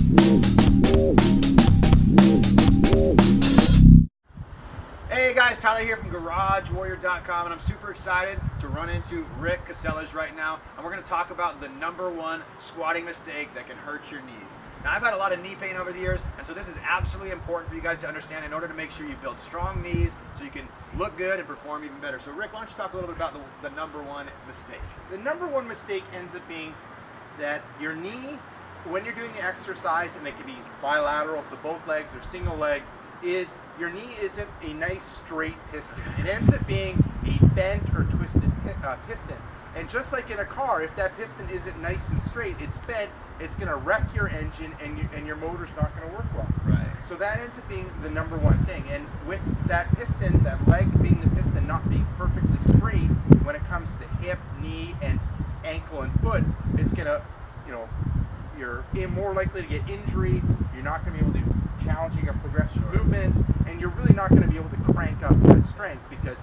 Hey guys, Tyler here from GarageWarrior.com, and I'm super excited to run into Rick Casellas right now, and we're going to talk about the #1 squatting mistake that can hurt your knees. Now, I've had a lot of knee pain over the years, and so this is absolutely important for you guys to understand in order to make sure you build strong knees so you can look good and perform even better. So Rick, why don't you talk a little bit about the #1 mistake? The #1 mistake ends up being that your knee, when you're doing the exercise, and it can be bilateral, so both legs or single leg, is your knee isn't a nice straight piston. It ends up being a bent or twisted piston. And just like in a car, if that piston isn't nice and straight, it's bent, it's going to wreck your engine, and your motor's not going to work well. Right. So that ends up being the #1 thing. And with that piston, that leg being the piston, not being perfectly straight, when it comes to hip, knee, and ankle and foot, it's going to, you're more likely to get injury. You're not going to be able to challenging or progressive movements, and you're really not going to be able to crank up that strength because,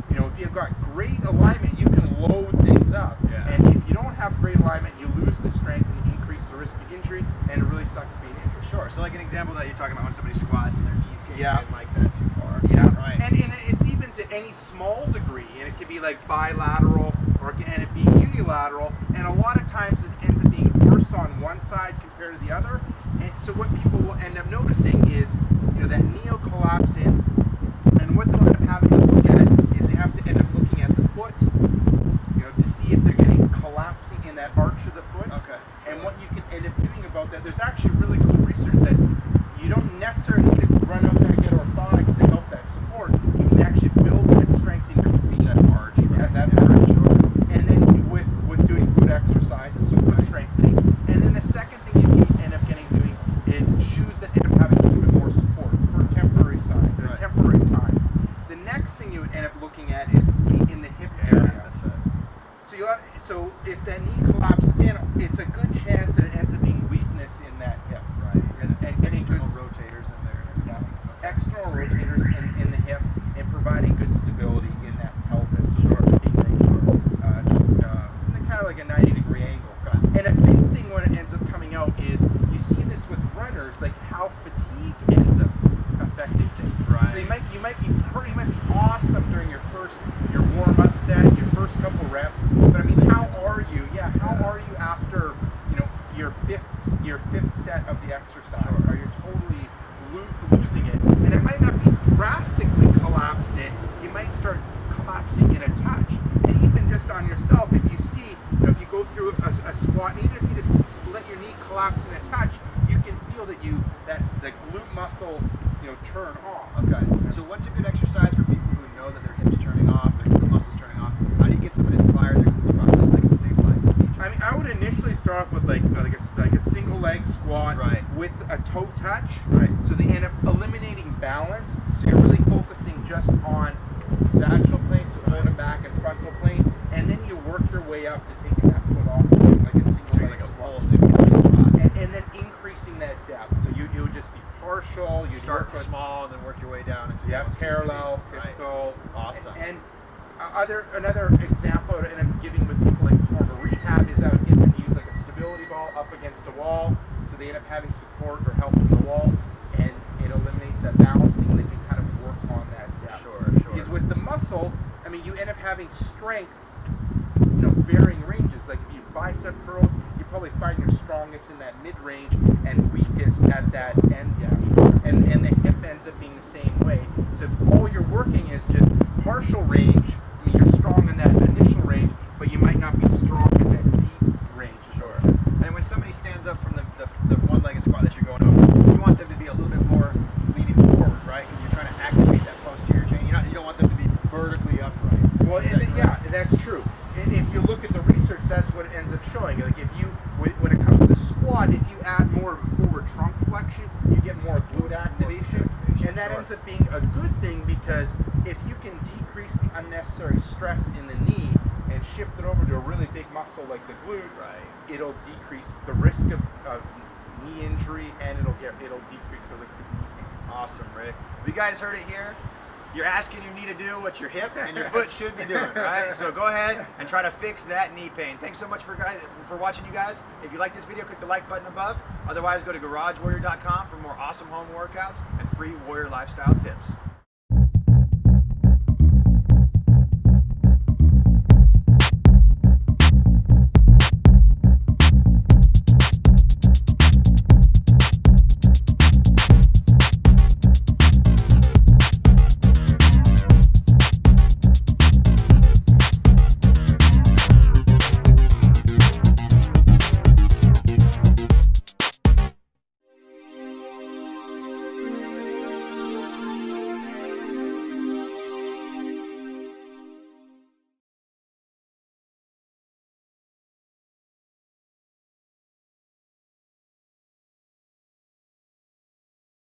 if you've got great alignment, you can load things up. Yeah. And if you don't have great alignment, you lose the strength and you increase the risk of injury, and it really sucks being injured. Sure. So like an example that you're talking about when somebody squats and their knees can't Yeah. get like that too far. Yeah. Right. And it's even to any small degree, and it can be like bilateral, or it can end up being unilateral, and a lot of times it ends up being worse on one side compared to the other. And so what people will end up noticing is, that knee will collapse in, and what they'll end up having to look at is they have to end up looking at the foot, to see if they're getting collapsing in that arch of the foot. Okay. And what you can end up doing about that, there's actually really cool research that you don't necessarily need to run out there and get orthotics to help that support. You can actually build that strength in your feet. That arch, right? That arch. And then with doing foot exercises, so foot strengthening. And then the second thing you can end up doing is shoes that end up having a little bit more support for a temporary side, for a temporary time. The next thing you would end up looking at is in the hip area. That's it. So if that knee collapses in, it's a good chance that it ends up being weakness in that hip. Right. And getting External good rotators in there. yeah, external rotators in the hip, and providing good stability in that pelvis. Being kind of like a 90-degree angle. And a big thing when it ends up coming out is you see this with runners, like how fatigue ends up affecting things. Right. So you might be awesome during your warm-up set, your first couple reps. But I mean, how are you? Yeah, how are you after your fifth set of the exercise? Are you totally losing it? And it might not be drastically collapsed in. You might start collapsing in a touch. And even just on yourself, if you see, if you go through a squat, and even if you just let your knee collapse in a touch, you can feel that the glute muscle, turn off. Okay. So what's a good exercise for people who know that their hips turning off, their glute muscles turning off? How do you get somebody to inspire their glutes process so they can stabilize the knee? I mean, I would initially start off with like a single leg squat with a toe touch. Right. So they end up eliminating balance. So you're really focusing just on sagittal plane, so forward and back and frontal plane, and then you work your way up to taking that foot off like a single leg Like a squat. full single leg squat. And then increasing that depth. So you would just be partial. You Start work with small and then work your way down into parallel, Right. pistol. Awesome. And another example I would end up giving with people like more of a rehab is I would get them to use like a stability ball up against a wall, so they end up having support or help from the wall, and it eliminates that balancing, and they can kind of work on that depth. Sure. Because with the muscle, I mean, you end up having strength, varying ranges. Like if you bicep curls, you probably find your strongest in that mid-range and weakest at that end. Yeah. And the hip ends up being the same way. So if all you're working is just partial range, I mean, you're strong in that initial range, but you might not be strong in that deep range. Sure. And when somebody stands up from the one-legged squat that you're going over, you want them to be a little bit more leaning forward, right? Because you're trying to activate that posterior chain. You don't want them to be vertically upright. Well, that's true. And if you look at the research, that's what it ends up showing. Like when it comes to the squat, if you add more of a forward trunk flexion, you get more glute activation, and that ends up being a good thing because if you can decrease the unnecessary stress in the knee and shift it over to a really big muscle like the glute, it'll decrease the risk of knee injury, and it'll decrease the risk of knee pain. Awesome, Rick. Have you guys heard it here? you're asking your knee to do what your hip and your foot should be doing, right? So go ahead and try to fix that knee pain. Thanks so much for watching, you guys. If you like this video, click the like button above. Otherwise, go to garagewarrior.com for more awesome home workouts and free warrior lifestyle tips.